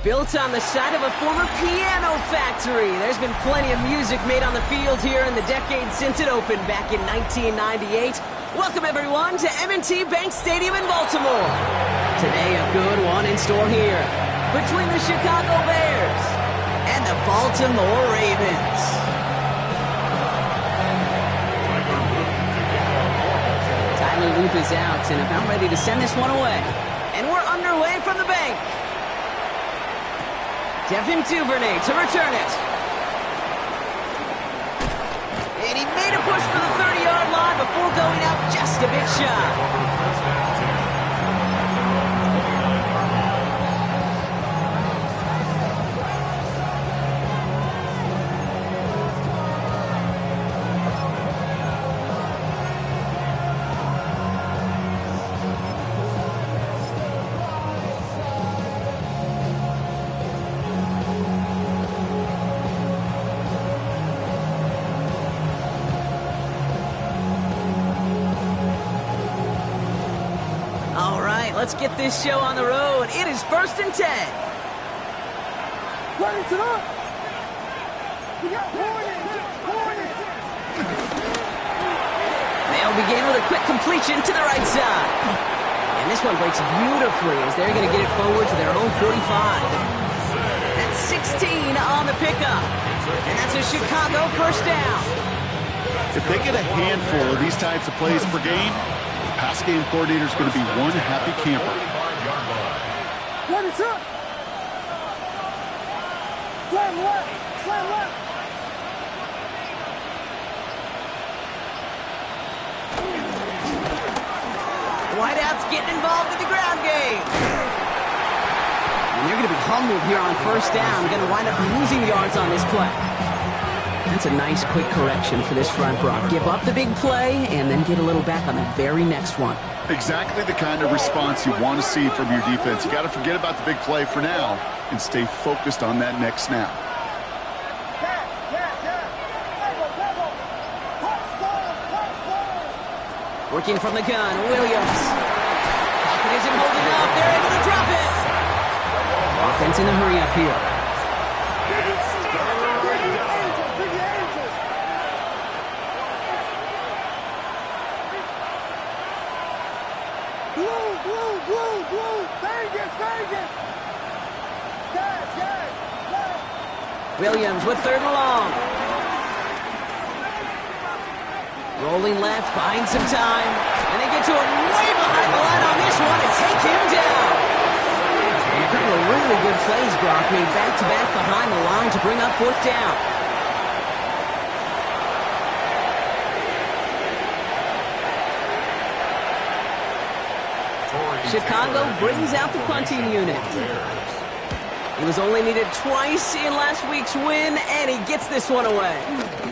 Built on the side of a former piano factory, there's been plenty of music made on the field here in the decade since it opened back in 1998. Welcome everyone to M&T Bank Stadium in Baltimore. Today a good one in store here between the Chicago Bears and the Baltimore Ravens. Tyler Loop is out and about ready to send this one away. And we're underway from the bank. Devin Duvernay to return it. And he made a push for the 30-yard line before going out just a bit shy. Let's get this show on the road. It is 1st and 10. Running it up. We got warning. They'll begin with a quick completion to the right side. And this one breaks beautifully as they're going to get it forward to their own 45. That's 16 on the pickup. And that's a Chicago first down. If they get a handful of these types of plays per game, pass game coordinator is going to be one happy camper. Run it up. Slam left. Slam left. Wideouts getting involved in the ground game. And they're going to be humbled here on first down. Going to wind up losing yards on this play. That's a nice quick correction for this front, Brock. Give up the big play and then get a little back on the very next one. Exactly the kind of response you want to see from your defense. You got to forget about the big play for now and stay focused on that next snap. Working from the gun, Williams. Pocket isn't holding up. They're able to drop it. Offense in the hurry up here. Williams with 3rd and long. Rolling left, buying some time. And they get to him way behind the line on this one and take him down. And a couple of really good plays, Brock, made back-to-back behind the line to bring up 4th down. Chicago brings out the punting unit. He was only needed twice in last week's win, and he gets this one away.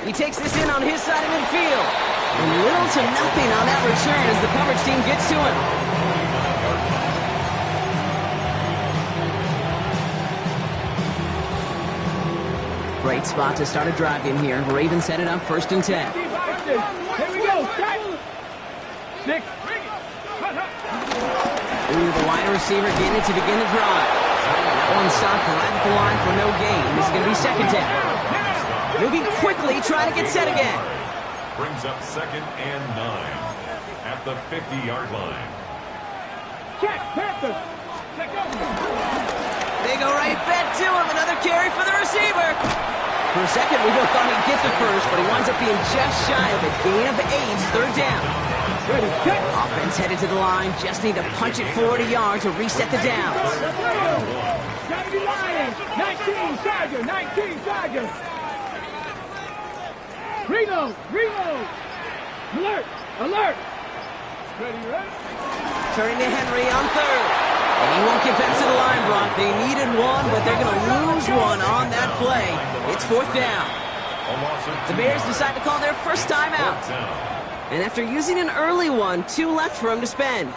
He takes this in on his side of midfield. And little to nothing on that return as the coverage team gets to him. Great spot to start a drive in here. Ravens set it up 1st and 10. Here we go. 6. Ooh, the wide receiver getting it to begin the drive. That one stopped right at the line for no gain. This is going to be 2nd down. Moving quickly, trying to get set again. Brings up 2nd and 9 at the 50-yard line. Check, Panthers. They go right back to him. Another carry for the receiver. For a second, we both thought he'd get the first, but he winds up being just shy of a gain of 8. 3rd down. Offense headed to the line. Just need to punch it 40 yards to reset the downs. Gotta be Lions. 19 Charger. Reload. Alert. Ready. Turning to Henry on 3rd. And he won't get back to the line, Brock. They needed one, but they're going to lose one on that play. It's 4th down. The Bears decide to call their first timeout. And after using an early one, 2 left for him to spend.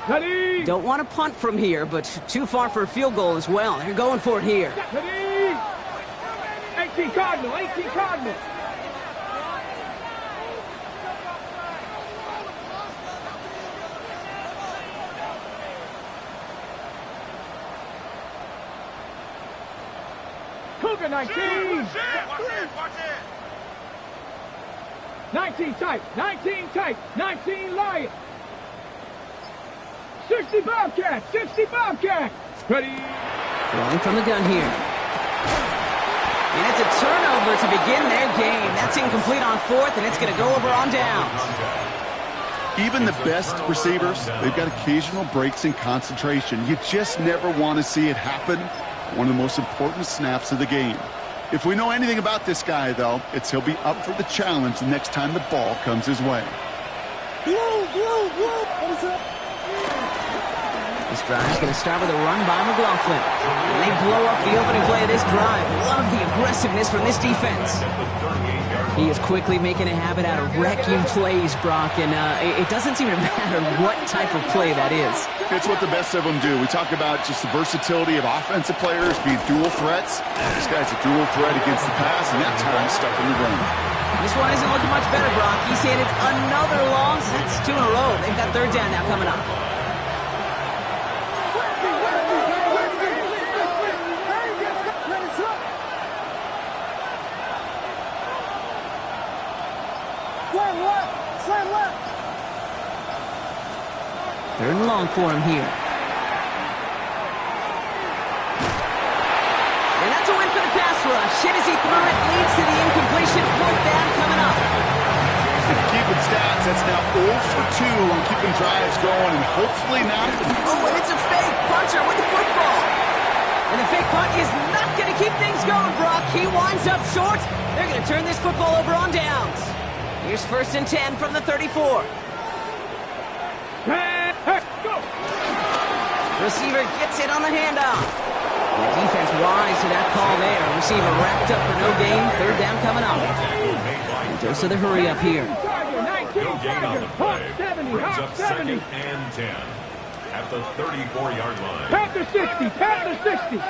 Ready. Don't want to punt from here, but too far for a field goal as well. They're going for it here. Ready. 18 Cardinal. Keep it 19. 19 tight. 19 tight. 19 Lion. 60 Bobcat. 60 Bobcat. Ready. Throwing from the gun here. And it's a turnover to begin their game. That's incomplete on fourth, and it's going to go over on downs. Even the best receivers, they've got occasional breaks in concentration. You just never want to see it happen. One of the most important snaps of the game. If we know anything about this guy, though, it's he'll be up for the challenge the next time the ball comes his way. This drive's going to start with a run by McLaughlin. And they blow up the opening play of this drive. Love the aggressiveness from this defense. He is quickly making a habit out of wrecking plays, Brock, and it doesn't seem to matter what type of play that is. It's what the best of them do. We talk about just the versatility of offensive players being dual threats. This guy's a dual threat against the pass, and that time stuck in the run. This one isn't looking much better, Brock. He's handed another long. That's 2 in a row. They've got third down now coming up. Third and long for him here. And that's a win for the pass rush. Shit as he threw it leads to the incompletion. Fourth down coming up. If you keep it stats, that's now 0 for 2 on keeping drives going, and hopefully not. Oh, and it's a fake punter with the football. And the fake punt is not going to keep things going, Brock. He winds up short. They're going to turn this football over on downs. Here's 1st and 10 from the 34. Receiver gets it on the handoff. And the defense wise to that call there. Receiver wrapped up for no gain. Third down coming up. And dose of the hurry up here. No gain on the play. Brings up 2nd and 10 at the 34-yard line. Panther 60. Panther 60.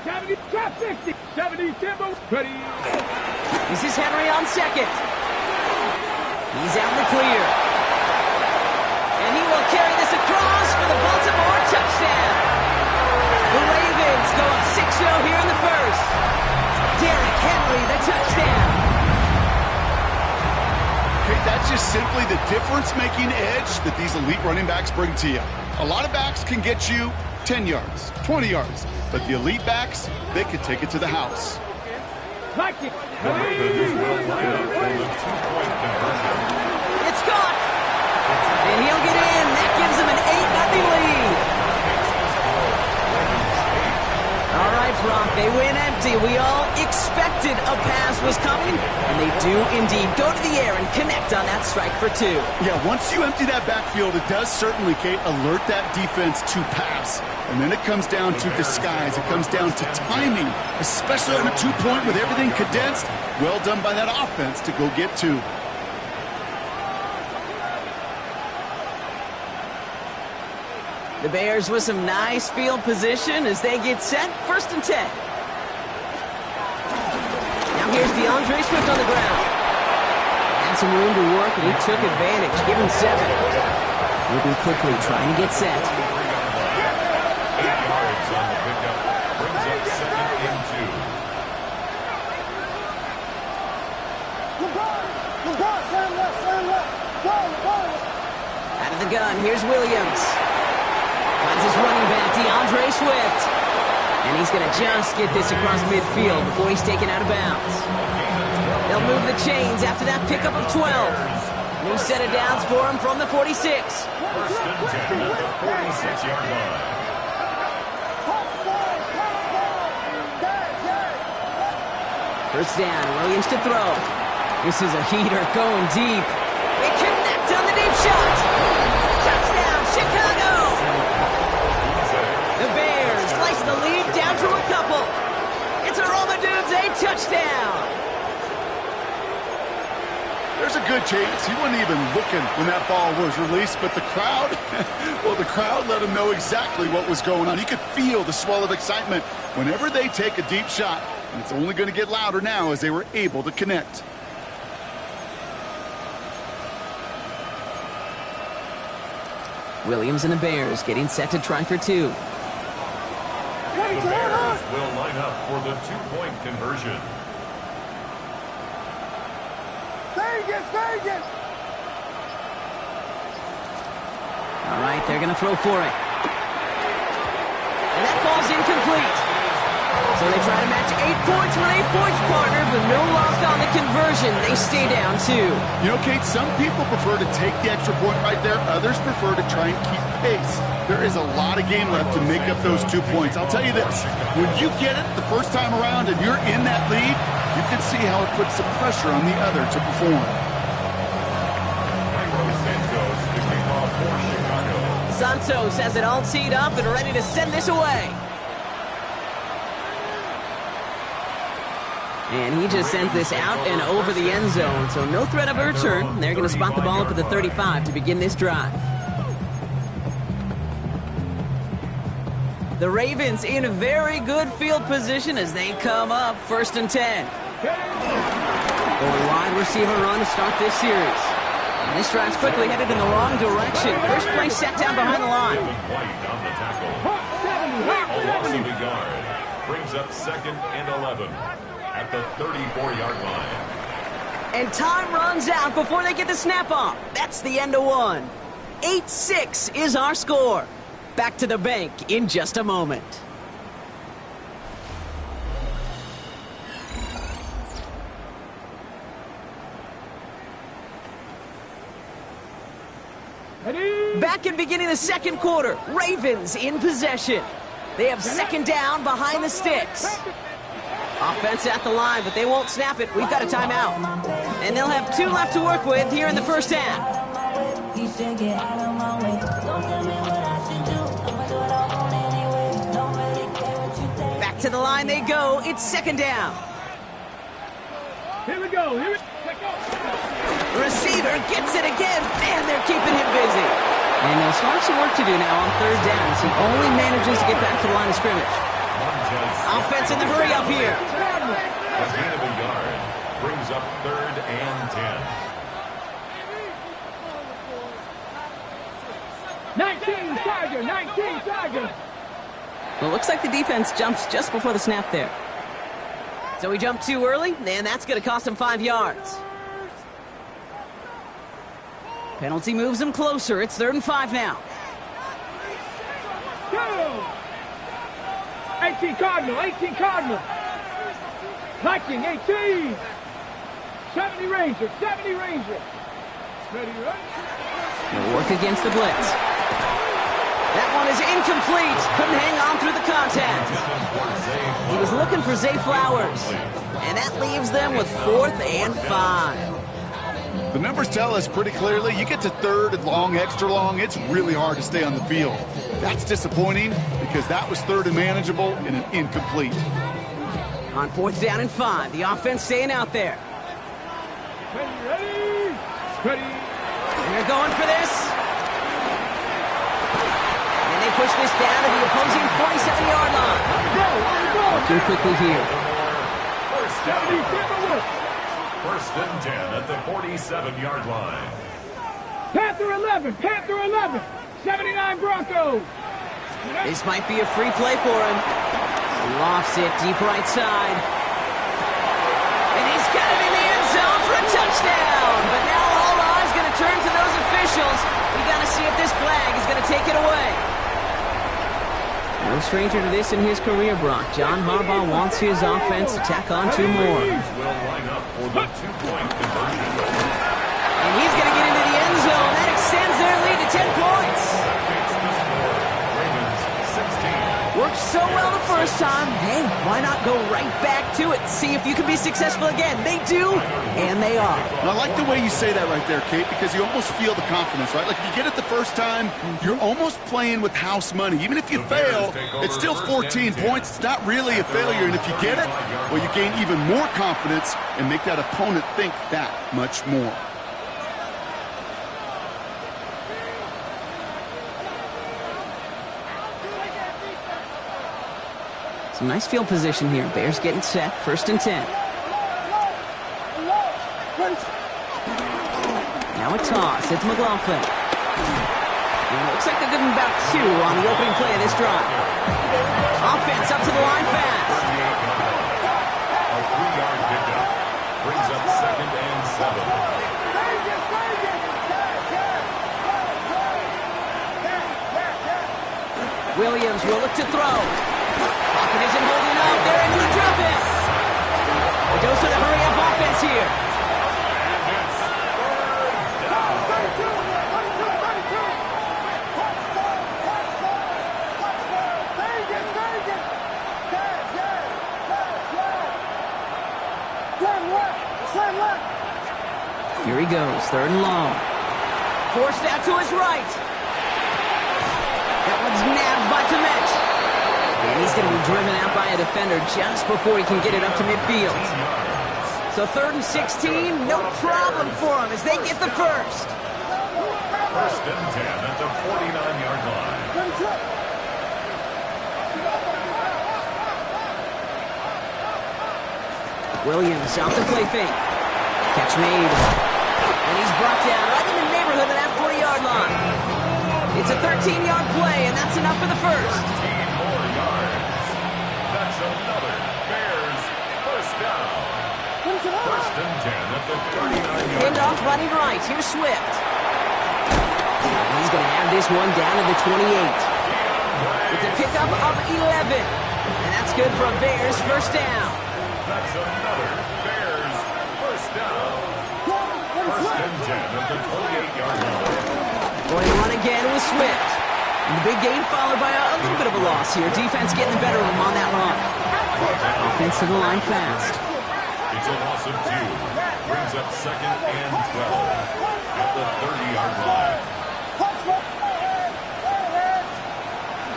70. Top 60. 70. Timber. Ready. This is Henry on second. He's out in the clear. And he will carry this across for the Baltimore touchdown. The Ravens go up 6-0 here in the first. Derrick Henry, the touchdown. Okay, that's just simply the difference-making edge that these elite running backs bring to you. A lot of backs can get you 10 yards, 20 yards, but the elite backs, they can take it to the house. Like it. The Ravens will line up for the 2-point conversion. It's caught. And he'll get in. That gives him an 8-0 lead. All right, Brock, they win empty. We all expected a pass was coming, and they do indeed go to the air and connect on that strike for 2. Yeah, once you empty that backfield, it does certainly, Kate, alert that defense to pass. And then it comes down to disguise. It comes down to timing, especially on a 2-point with everything condensed. Well done by that offense to go get 2. The Bears with some nice field position as they get set. 1st and 10. Now here's DeAndre Swift on the ground. Had some room to work, and he took advantage. Give him 7. Moving quickly, trying to get set. 8 yards on the pickup. Brings up 2nd and 2. Out of the gun, here's Williams. Finds his running back, DeAndre Swift. And he's going to just get this across midfield before he's taken out of bounds. They'll move the chains after that pickup of 12. New set of downs for him from the 46. 1st and 10 at the 46-yard line. First down, Williams to throw. This is a heater going deep. They connect on the deep shot. Touchdown, Chicago! The Bears slice the lead down to a couple. It's a Romadudes, a touchdown. There's a good chance he wasn't even looking when that ball was released, but the crowd, well, the crowd let him know exactly what was going on. You could feel the swell of excitement whenever they take a deep shot, and it's only going to get louder now as they were able to connect. Williams and the Bears getting set to try for 2. The Bears will line up for the two-point conversion. Vegas, Vegas! All right, they're going to throw for it. And that falls incomplete. So they try to match 8 points with 8 points, partner, but no luck on the conversion. They stay down 2. You know, Kate, some people prefer to take the extra point right there. Others prefer to try and keep pace. There is a lot of game left to make up those 2 points. I'll tell you this, when you get it the first time around and you're in that lead, you can see how it puts some pressure on the other to perform. Santos has it all teed up and ready to send this away. And he just sends this out and over the end zone, so no threat of a return. They're going to spot the ball up at the 35 to begin this drive. The Ravens in a very good field position as they come up 1st and 10. Going wide receiver run to start this series. And this drive's quickly headed in the wrong direction. First play set down behind the line. A loss of a yard brings up 2nd and 11 at the 34-yard line. And time runs out before they get the snap off. That's the end of one. 8-6 is our score. Back to the bank in just a moment. Back in beginning the second quarter, Ravens in possession. They have 2nd down behind the sticks. Offense at the line, but they won't snap it. We've got a timeout. And they'll have 2 left to work with here in the first half. Back to the line they go. It's 2nd down. Here we go, here we go. The receiver gets it again. Man, they're keeping him busy. And they'll start some work to do now on 3rd down as he only manages to get back to the line of scrimmage. Offense in the hurry up here. A gain of a yard brings up 3rd and 10. 19 Tiger, 19 Tiger. Well, it looks like the defense jumps just before the snap there. So he jumped too early, and that's going to cost him 5 yards. Penalty moves him closer. It's 3rd and 5 now. Go! 18 Cardinal, 18 Cardinal. 19, 18. 70 Ranger, 70 Ranger. Ready, right? He'll work against the blitz. That one is incomplete. Couldn't hang on through the contact. He was looking for Zay Flowers. And that leaves them with 4th and 5. The numbers tell us pretty clearly, you get to 3rd and long, extra long, it's really hard to stay on the field. That's disappointing because that was 3rd and manageable and an incomplete. On 4th down and 5, the offense staying out there. Ready, ready. And they're going for this. And they push this down to the opposing 47-yard line. Working quickly here. First down. 1st and 10 at the 47-yard line. Panther 11, Panther 11. 79 Broncos. This might be a free play for him. He lofts it deep right side. And he's got it in the end zone for a touchdown. But now all eyes going to turn to those officials. We got to see if this flag is going to take it away. No stranger to this in his career, Brock. John Harbaugh wants his offense to tack on 2 more. Will line up for the two-point conversion. And he's going to get into the end zone. That extends their lead to 10 points. Worked so well the first time. Hey, why not go right back to it? See if you can be successful again. They do, and they are. And I like the way you say that right there, Kate, because you almost feel the confidence, right? Like if you get it the first time, you're almost playing with house money. Even if you fail, it's still 14 points. It's not really a failure. And if you get it, well, you gain even more confidence and make that opponent think that much more. Some nice field position here. Bears getting set. 1st and 10. Now a toss. It's McLaughlin. And it looks like they're giving about 2 on the opening play of this drive. Offense up to the line fast. A 3-yard pickup brings up 2nd and 7. Williams will look to throw. Pocket isn't holding up. They're into the drop it. They go to the hurry-up offense here. Here he goes, 3rd and long. Forced out to his right. That one's nabbed by Kmet. And he's going to be driven out by a defender just before he can get it up to midfield. So 3rd and 16, no problem for him as they get the first. 1st and 10 at the 49-yard line. Williams out to play fake. Catch made. And he's brought down right in the neighborhood of that 40-yard line. It's a 13-yard play, and that's enough for the first. 13 more yards. That's another Bears first down. 1st and 10 at the 39-yard Hand off running right. Here's Swift. And he's going to have this one down to the 28. It's a pickup of 11. And that's good for a Bears first down. That's another Bears first down. 1st and 10 at the 28-yard line. Going to run again with Swift. And the big gain followed by a little bit of a loss here. Defense getting the better of him on that run. Offense to the line fast. It's a loss of 2. Brings up 2nd and 12 at the 30-yard line.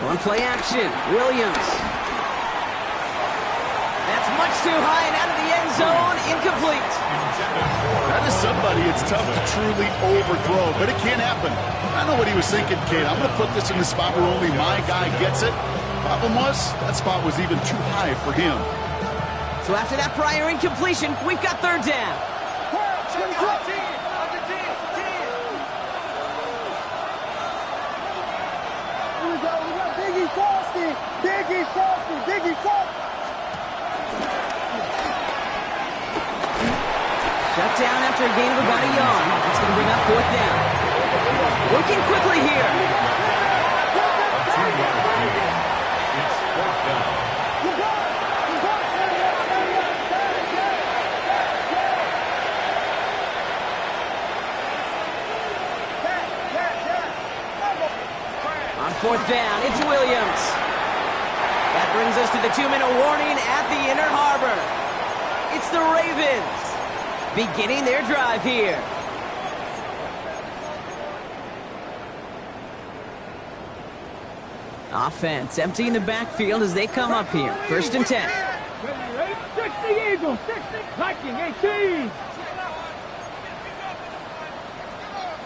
Going play action. Williams. That's much too high and out of the end zone. Incomplete. That is somebody it's tough to truly overthrow, but it can happen. I know what he was thinking, kid. I'm going to put this in the spot where only my guy gets it. Problem was, that spot was even too high for him. So after that prior incompletion, we've got 3rd down. Shut down after a gain of about a yard. That's going to bring up 4th down. Working quickly here. A 2-yard gain. It's 4th down. On 4th down, it's Williams. That brings us to the 2-minute warning at the Inner Harbor. It's the Ravens beginning their drive here. Offense emptying the backfield as they come up here. 1st and 10. 60 Eagles, 60, Viking, 18.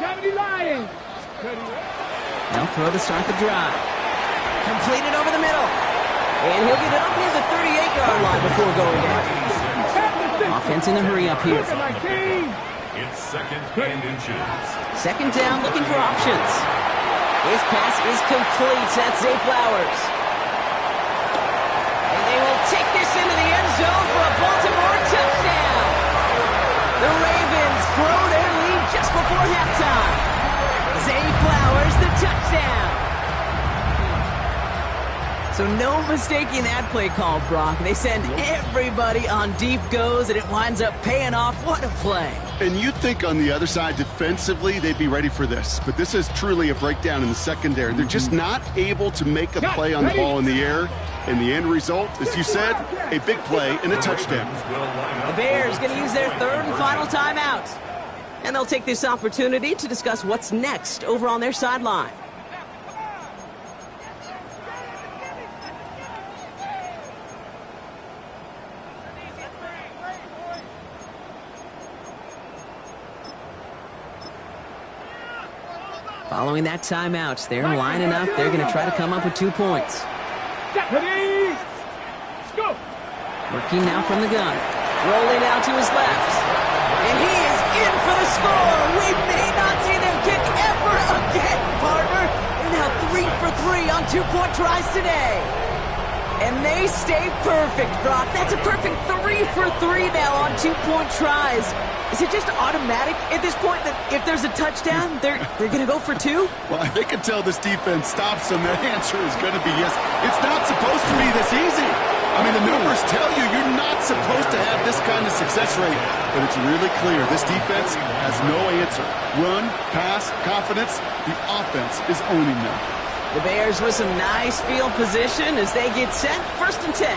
70 Lions. They'll throw to start the drive. Completed over the middle. And he'll get it up near the 38-yard line before going down. Offense in the hurry up here. It's 2nd and inches. 2nd down, looking for options. His pass is complete. That's Zay Flowers. And they will take this into the end zone for a Baltimore touchdown. The Ravens grow their lead just before halftime. Zay Flowers, the touchdown. So no mistaking that play call, Brock. They send everybody on deep goes, and it winds up paying off. What a play. And you'd think on the other side, defensively, they'd be ready for this. But this is truly a breakdown in the secondary. They're just not able to make a play on the ball in the air. And the end result, as you said, a big play and a touchdown. The Bears going to use their 3rd and final timeout. And they'll take this opportunity to discuss what's next over on their sideline. Following that timeout, they're lining up. They're going to try to come up with 2 points. Working now from the gun. Rolling out to his left. And he is in for the score. We may not see them kick ever again, partner. on two-point tries today. And they stay perfect, Brock. That's a perfect 3 for 3 now on two-point tries. Is it just automatic at this point that if there's a touchdown, they're going to go for 2? Well, I think until this defense stops them, the answer is going to be yes. It's not supposed to be this easy. I mean, the numbers tell you you're not supposed to have this kind of success rate. But it's really clear this defense has no answer. Run, pass, confidence. The offense is owning them. The Bears with some nice field position as they get set. 1st and 10.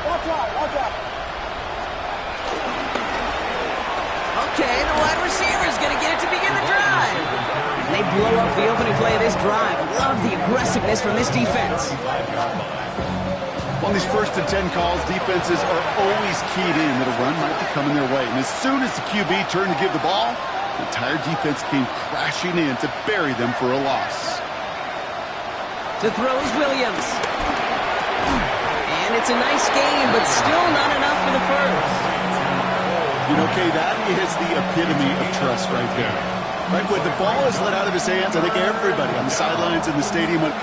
Watch out. Okay, the wide receiver is going to get it to begin the drive. And they blow up the opening play of this drive. Love the aggressiveness from this defense. On these 1st and 10 calls, defenses are always keyed in that a run might be coming their way. And as soon as the QB turned to give the ball, the entire defense came crashing in to bury them for a loss. To throw is Williams. And it's a nice game, but still not enough for the first. You know, Kay, that is the epitome of trust right there. Right, when the ball is let out of his hands, I think everybody on the sidelines in the stadium went,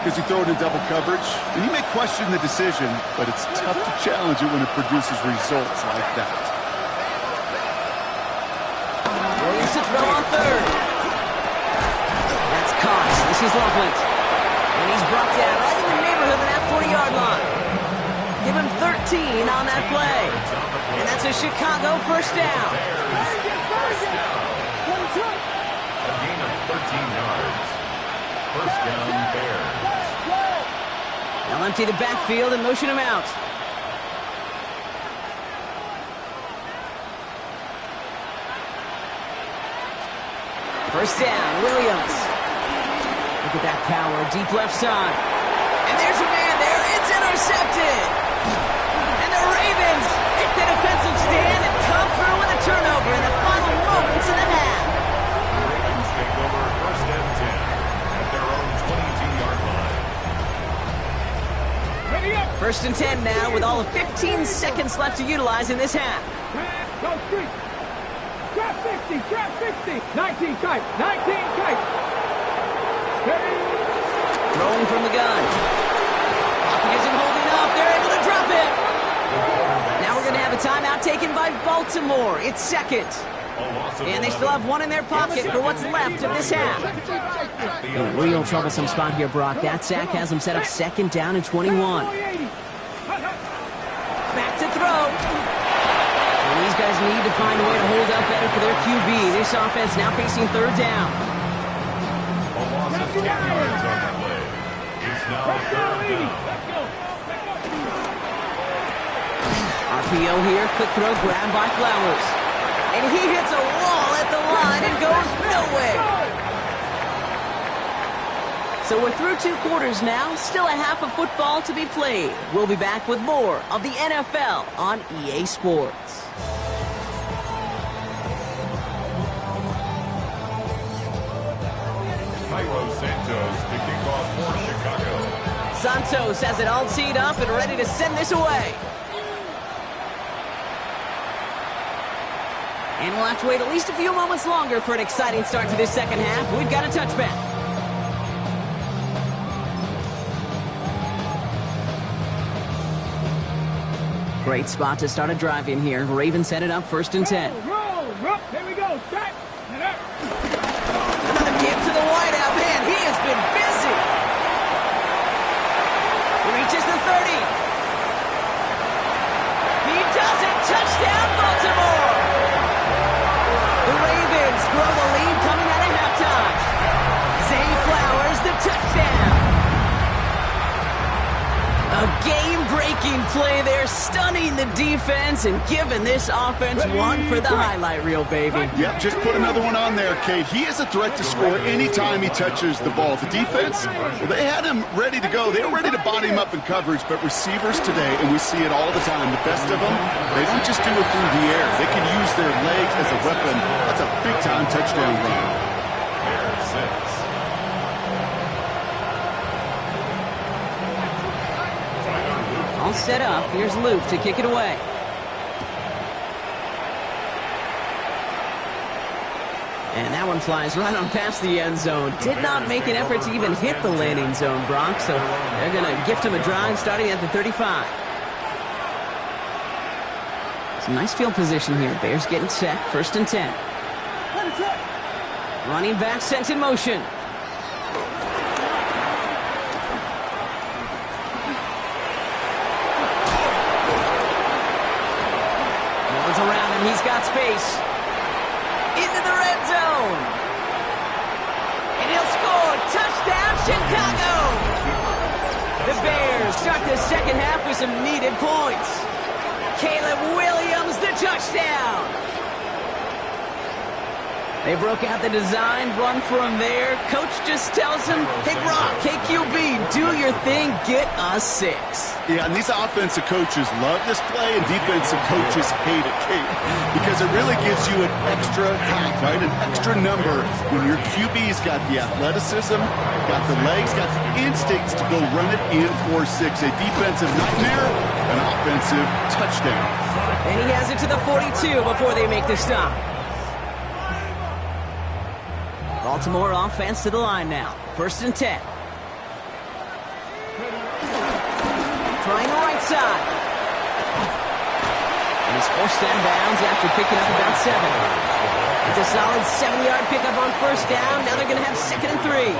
because you throw it in double coverage. And you may question the decision, but it's tough to challenge it when it produces results like that. Williams to throw on 3rd. That's Cox. This is Loveland. And he's brought down right in the neighborhood of that 40-yard line. Give him 13 on that play. And that's a Chicago 1st down. A gain of 13 yards. 1st down, Bears. They'll empty the backfield and motion him out. First down, Williams. Look at that power, deep left side. And there's a man there. It's intercepted. And the Ravens hit the defensive stand and come through with a turnover in the final moments of the half. Ravens take over 1st and 10 at their own 22-yard line. 1st and 10 now with all of 15 seconds left to utilize in this half. Go street. Trap 60. 19 tight. Throwing from the gun. Pocket isn't holding up. They're able to drop it. Now we're going to have a timeout taken by Baltimore. It's 2nd. And they still have one in their pocket for what's left of this half. In a real troublesome spot here, Brock. That sack has them set up 2nd down and 21. Back to throw. And these guys need to find a way to hold up better for their QB. This offense now facing 3rd down. A loss of 10 yards on the play. It's now 3rd down. RPO here, quick throw, grabbed by Flowers. And he hits a wall at the line and goes nowhere. So we're through 2 quarters now, still a half of football to be played. We'll be back with more of the NFL on EA Sports. Santos to kick off for Chicago. Santos has it all teed up and ready to send this away. And we'll have to wait at least a few moments longer for an exciting start to this 2nd half. We've got a touchback. Great spot to start a drive in here. Ravens set it up 1st and 10. Roll. Here we go. Set. Another give to the wideout. Man, he has been busy. Reaches the 30. He does it. Touchdown, Baltimore. The Ravens grow the lead coming out of halftime. Zay Flowers, the touchdown. A game-breaking play there, stunning the defense and giving this offense one for the highlight reel, baby. Yep, just put another one on there, Kate. He is a threat to score anytime he touches the ball. The defense, well, they had him ready to go. They were ready to body him up in coverage, but receivers today, and we see it all the time, the best of them, they don't just do it through the air. They can use their legs as a weapon. That's a big-time touchdown run. Bears 6. All set up. Here's Luke to kick it away. And that one flies right on past the end zone. Did not make an effort to even hit the landing zone, Brock. So they're going to gift him a drive starting at the 35. Some nice field position here. Bears getting set. 1st and 10. Running back sent in motion. No one's around him. He's got space. Into the red zone. And he'll score. Touchdown, Chicago. The Bears start the second half with some needed points. Caleb Williams, the touchdown. They broke out the design run from there. Coach just tells him, hey, Brock, hey, QB, do your thing, get us 6. Yeah, and these offensive coaches love this play, and defensive coaches hate it, Kate, because it really gives you an extra hack, right, an extra number when your QB's got the athleticism, got the legs, got the instincts to go run it in for 6. A defensive nightmare, an offensive touchdown. And he has it to the 42 before they make the stop. Baltimore offense to the line now. 1st and 10. Trying the right side. And he's forced out of bounds after picking up about 7. It's a solid 7-yard pickup on 1st down. Now they're going to have 2nd and 3.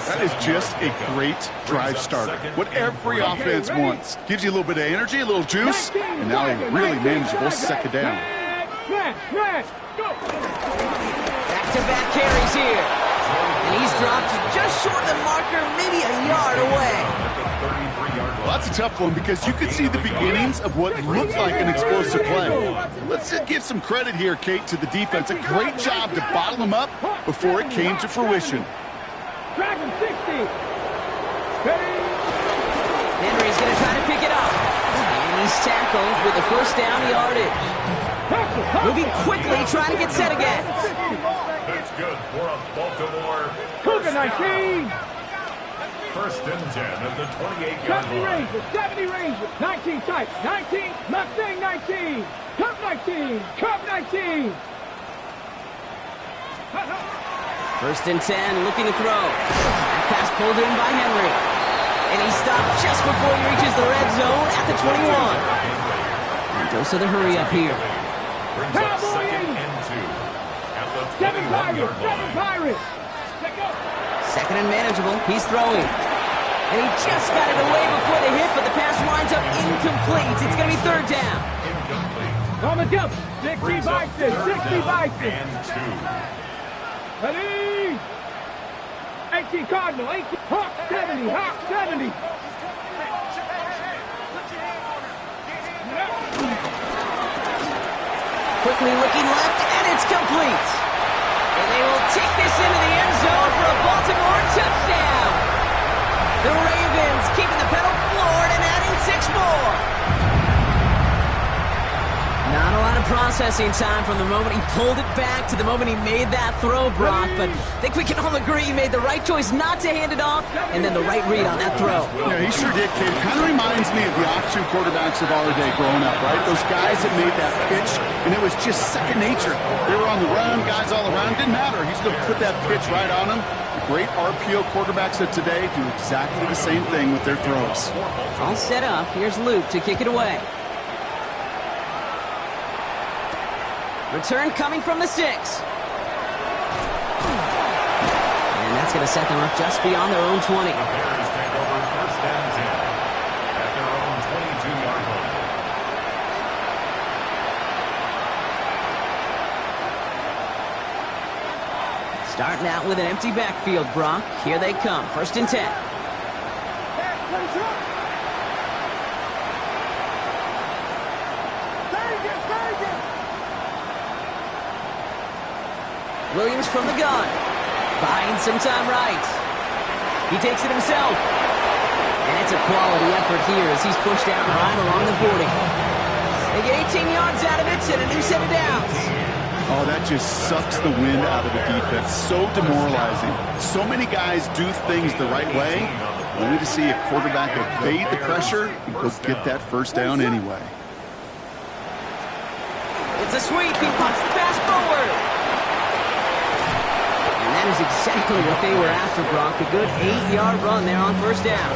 That is just a great drive starter. What every offense wants. Gives you a little bit of energy, a little juice, and now a really manageable 2nd down. Back-to-back carries here. And he's dropped just short of the marker, maybe a yard away. Well, that's a tough one because you could see the beginnings of what looked like an explosive play. Let's give some credit here, Kate, to the defense. A great job to bottle him up before it came to fruition. Dragon 60. Henry's going to try to pick it up. And he's tackled with the 1st down yardage. Moving quickly, trying to get set again. That's good for a Baltimore. Cougar 19. 1st and 10 at the 28-yard 70 line. Rangers, 70 Rangers. 19 type, 19, Mustang 19. Cup 19, Cup 19. 1st and 10, looking to throw. That pass pulled in by Henry. And he stopped just before he reaches the red zone at the 21. And dose of the hurry up here. Brings up 2nd and 2 at the 21-yard line. Pirates. 2nd and manageable. He's throwing. And he just got it away before the hit, but the pass winds up incomplete. It's going to be 3rd down. Incomplete. On the jump. 60 Bison. 60 Bison. And 2. Ready. 18 Cardinal. 18. Hawk 70. Hawk 70. Quickly looking left, and it's complete. And they will take this into the end zone for a Baltimore touchdown. The Ravens keeping the pedal floored and adding 6 more. Not a lot of processing time from the moment he pulled it back to the moment he made that throw, Brock. But I think we can all agree he made the right choice not to hand it off, and then the right read on that throw. Yeah, he sure did, kid. Kind of reminds me of the option quarterbacks of our day growing up, right? Those guys that made that pitch, and it was just second nature. They were on the run, guys all around. Didn't matter. He's going to put that pitch right on them. The great RPO quarterbacks of today do exactly the same thing with their throws. All set up. Here's Luke to kick it away. Return coming from the 6. And that's going to set them up just beyond their own 20. The Bears take over 1st and 10 at their own 22-yard line. Starting out with an empty backfield, Brock. Here they come. 1st and 10. Williams from the gun. Buying some time right. He takes it himself. And it's a quality effort here as he's pushed out right along the 40. They get 18 yards out of it and a new set of downs. Oh, that just sucks the wind out of the defense. So demoralizing. So many guys do things the right way, only to see a quarterback evade the pressure and go get that 1st down anyway. It's a sweep. He pops the pass forward. That is exactly what they were after, Brock. A good 8-yard run there on first down.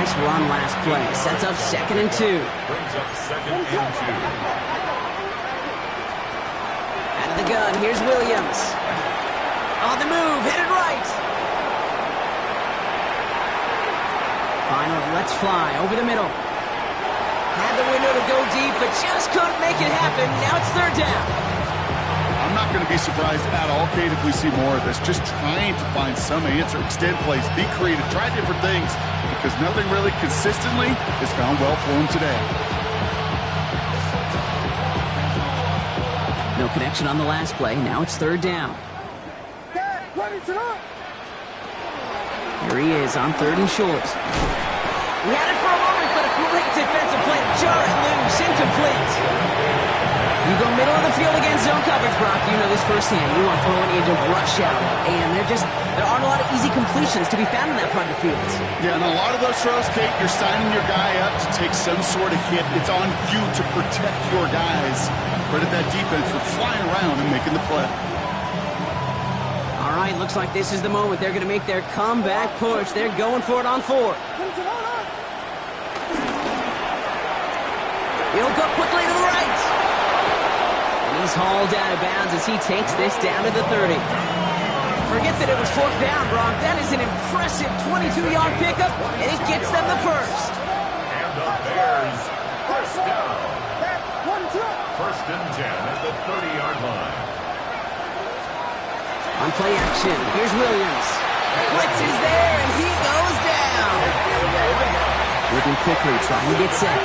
Nice run last play. Sets up 2nd and 2. Brings up 2nd and 2. Out of the gun, here's Williams. On the move, headed right. Final, let's fly over the middle. Had the window to go deep, but just couldn't make it happen. Now it's 3rd down. I'm not going to be surprised at all, Kate, if we see more of this. Just trying to find some answer, extend plays, be creative, try different things, because nothing really consistently has gone well for him today. No connection on the last play. Now it's 3rd down. Here he is on 3rd and short. He had it for a moment, but a great defensive play to jar it loose, incomplete. You go middle of the field against zone coverage, Brock. You know this firsthand. You are throwing into rush hour, and there aren't a lot of easy completions to be found in that part of the field. Yeah, and a lot of those throws, Kate, you're signing your guy up to take some sort of hit. It's on you to protect your guys. Credit that defense for flying around and making the play. All right, looks like this is the moment. They're going to make their comeback push. They're going for it on 4th. He'll go quickly to the right. And he's hauled out of bounds as he takes this down to the 30. Forget that it was 4th down, Brock. That is an impressive 22-yard pickup, and it gets them the first. And the Bears, first down. 1st and 10 at the 30-yard line. On play action, here's Williams. Blitz is there, and he goes down. Moving quickly, trying to get set.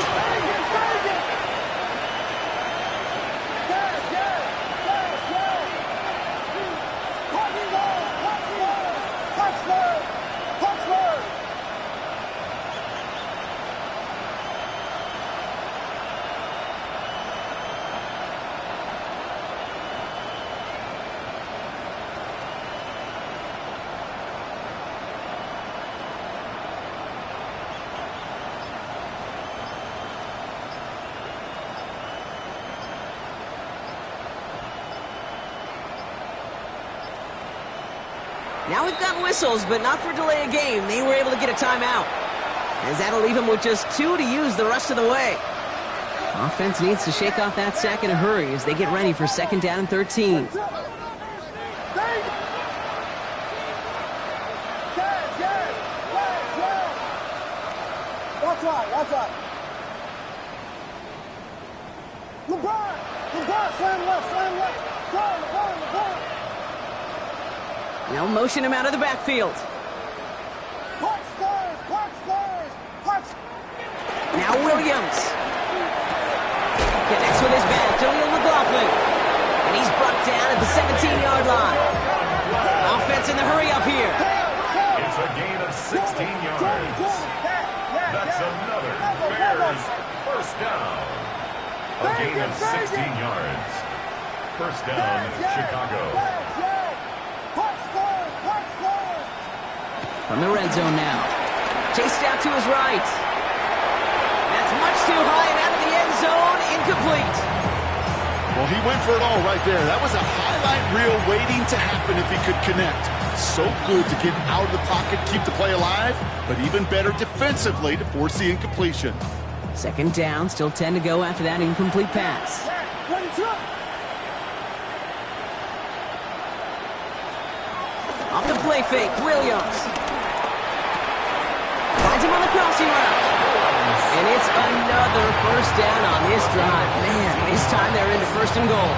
Now we've got whistles, but not for delay of game. They were able to get a timeout, as that'll leave them with just 2 to use the rest of the way. Offense needs to shake off that sack in a hurry as they get ready for 2nd down and 13. Watch out. LeBron, slam left. LeBron. Now motion him out of the backfield. Punch. Now Williams. Connects with his back, Jaleel McLaughlin. And he's brought down at the 17-yard line. Offense in the hurry up here. It's a gain of 16 yards. That's another Bears first down. A gain of 16 yards. First down, Chicago. From the red zone now. Chased out to his right. That's much too high and out of the end zone. Incomplete. Well, he went for it all right there. That was a highlight reel waiting to happen if he could connect. So good to get out of the pocket, keep the play alive, but even better defensively to force the incompletion. 2nd down, still 10 to go after that incomplete pass. Off the play fake, Williams. Finds him on the crossing route. And it's another first down on this drive. Man, this time they're into 1st and goal.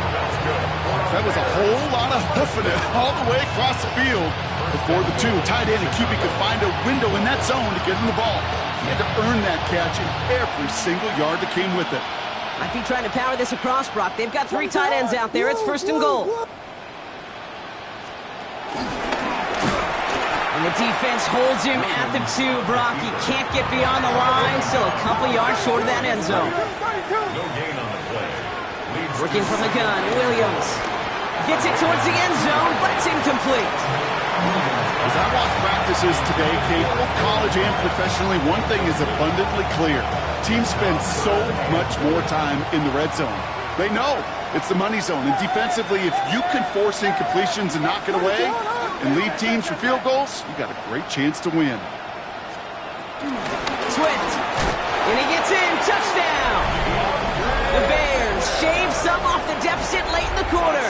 That was a whole lot of hoofing it all the way across the field before the 2 tight end and QB could find a window in that zone to get him the ball. He had to earn that catch in every single yard that came with it. Might be trying to power this across, Brock. They've got 3 tight ends out there. It's 1st and goal. And the defense holds him at the 2, Brock. He can't get beyond the line. Still a couple yards short of that end zone. No gain on the play. Working from the gun, Williams. Gets it towards the end zone, but it's incomplete. As I watch practices today, Kate, both college and professionally, one thing is abundantly clear. Teams spend so much more time in the red zone. They know It's the money zone, and defensively, if you can force incompletions and knock it away and lead teams for field goals, you got a great chance to win. Swift, and he gets in, touchdown! The Bears shave some off the deficit late in the quarter.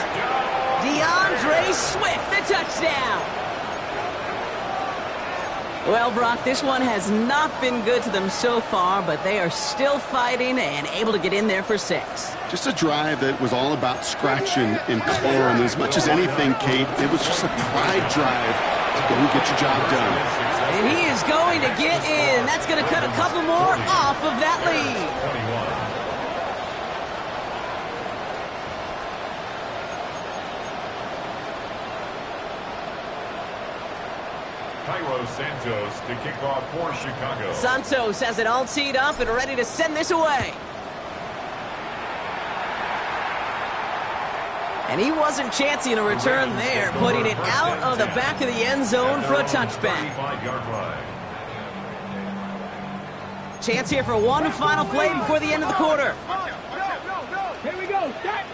DeAndre Swift, the touchdown! Well, Brock, this one has not been good to them so far, but they are still fighting and able to get in there for 6. Just a drive that was all about scratching and clawing. As much as anything, Kate, it was just a pride drive to go and get your job done. And he is going to get in. That's going to cut a couple more off of that lead. Santos to kick off for Chicago. Santos has it all teed up and ready to send this away. And he wasn't chancing a return there, putting it out of the back of the end zone for a touchback. Chance here for one final play before the end of the quarter. Here we go, set.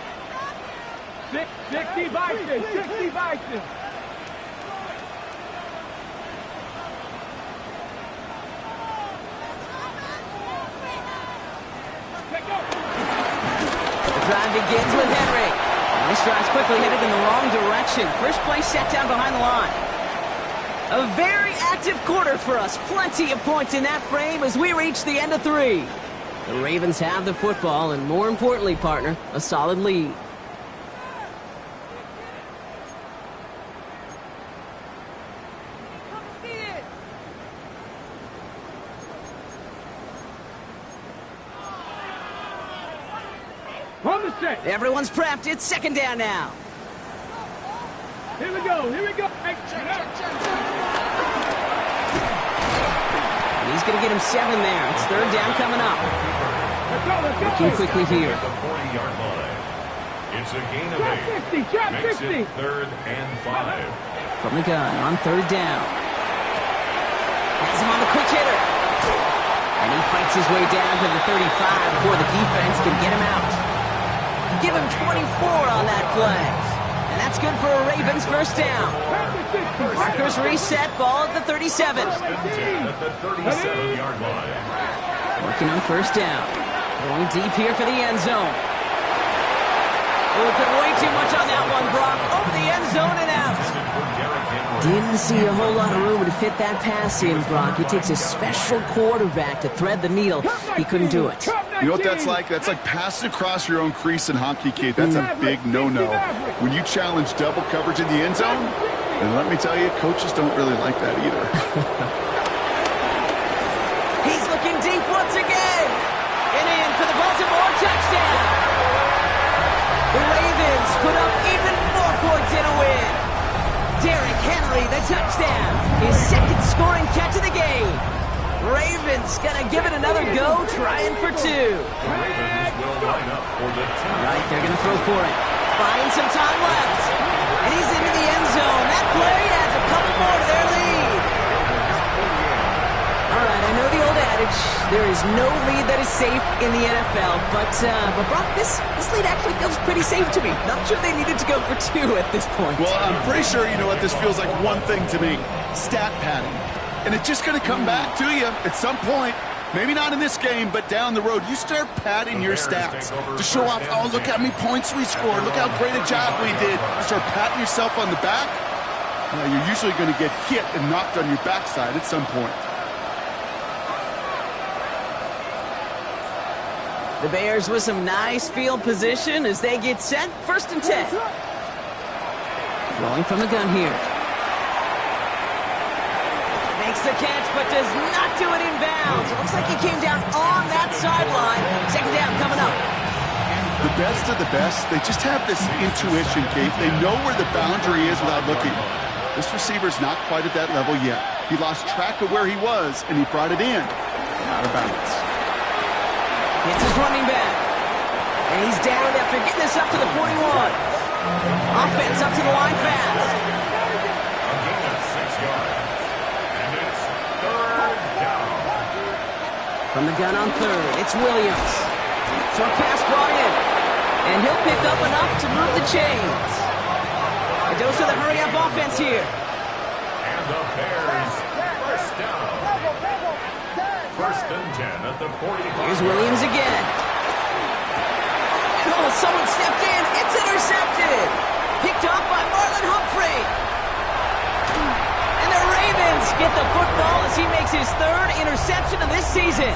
60 Vikings, 60 Vikings. The drive begins with Henry. This drive's quickly headed in the wrong direction. First play set down behind the line. A very active quarter for us. Plenty of points in that frame as we reach the end of 3. The Ravens have the football and, more importantly, partner, a solid lead. On the set. Everyone's prepped. It's second down now. Here we go, here we go. And he's going to get him 7 there. It's third down coming up. Let's go. Looking quickly here. The 40-yard line. It's a gain of 8. Trap 50, Makes 50. it third and 5. From the gun on third down. Has him on the quick hitter. And he fights his way down to the 35 before the defense can get him out. Give him 24 on that play. And that's good for a Ravens first down. Markers reset, ball at the 37. At the 37-yard line. Working on first down. Going deep here for the end zone. Oh, put way too much on that one, Brock. Over the end zone and out. Didn't see a whole lot of room to fit that pass in, Brock. It takes a special quarterback to thread the needle. He couldn't do it. You know what that's like? That's like passing across your own crease in hockey, Kate. That's a big no-no. When you challenge double coverage in the end zone, and let me tell you, coaches don't really like that either. He's looking deep once again. And in for the Baltimore touchdown. The Ravens put up even more points in a win. Derrick Henry, the touchdown. His second scoring catch of the game. Ravens gonna give it another go, trying for 2. The Ravens will line up for the 2. Right, they're gonna throw for it. Buying some time left. And he's into the end zone. That play adds a couple more to their lead. All right, I know the old adage, there is no lead that is safe in the NFL, but Brock, this lead actually feels pretty safe to me. Not sure they needed to go for 2 at this point. Well, I'm pretty sure you know what this feels like one thing to me. Stat padding. And it's just going to come back to you at some point. Maybe not in this game, but down the road. You start padding your stats to show off, oh, look how many points we scored. Look how great a job we did. You start patting yourself on the back. You're usually going to get hit and knocked on your backside at some point. The Bears with some nice field position as they get set. First and 10. Rolling from the gun here. Makes the catch, but does not do it in bounds. It looks like he came down on that sideline. Second down coming up. The best of the best, they just have this intuition, Kate. They know where the boundary is without looking. This receiver's not quite at that level yet. He lost track of where he was, and he brought it in. Out of bounds. It's his running back. And he's down after getting this up to the 41. Offense up to the line fast. A gain of 6 yards. And it's third down. From the gun on third, it's Williams. Short pass brought in. And he'll pick up enough to move the chains. A dose of the hurry-up offense here. And the Bears, first down. First and 10 at the 45. Here's Williams again. Oh, someone stepped in. It's intercepted. Picked up by Marlon Humphrey. And the Ravens get the football as he makes his third interception of this season.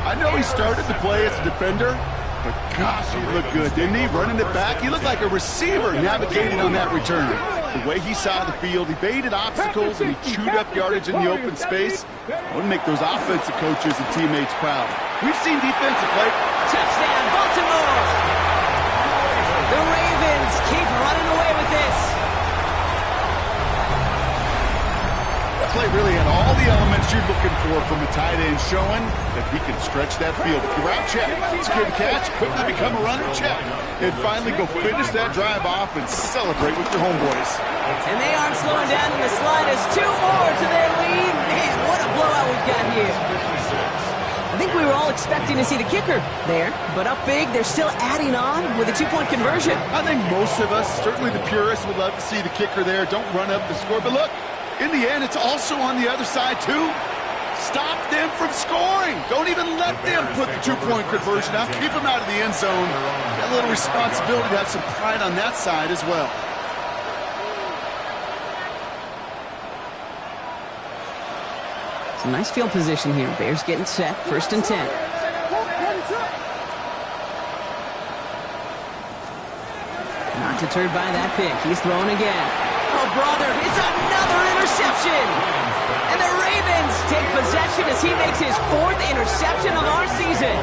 I know he started to play as a defender, but gosh, he looked good, didn't he? Running it back, he looked like a receiver navigating on that return. The way he saw the field, he baited obstacles and he chewed up yardage in the open space. That would make those offensive coaches and teammates proud. We've seen defensive play. Touchdown, Baltimore! The Ravens keep running away with this. That play really had all the elements you're looking for from a tight end, showing that he can stretch that field. Route check, secure the catch, quickly become a runner, check. And finally go finish that drive off and celebrate with your homeboys. And they aren't slowing down in the slightest. 2 more to their lead. Man, what a blowout we've got here. I think we were all expecting to see the kicker there, but up big, they're still adding on with a 2-point conversion. I think most of us, certainly the purists, would love to see the kicker there. Don't run up the score. But look, in the end, it's also on the other side, too. Stop them from scoring. Don't even let them put the 2-point conversion out. Keep them out of the end zone. Got a little responsibility to have some pride on that side as well. It's a nice field position here. Bears getting set. First and 10. Not deterred by that pick. He's throwing again. Oh, brother, it's another interception. And the Ravens take possession as he makes his 4th interception of our season.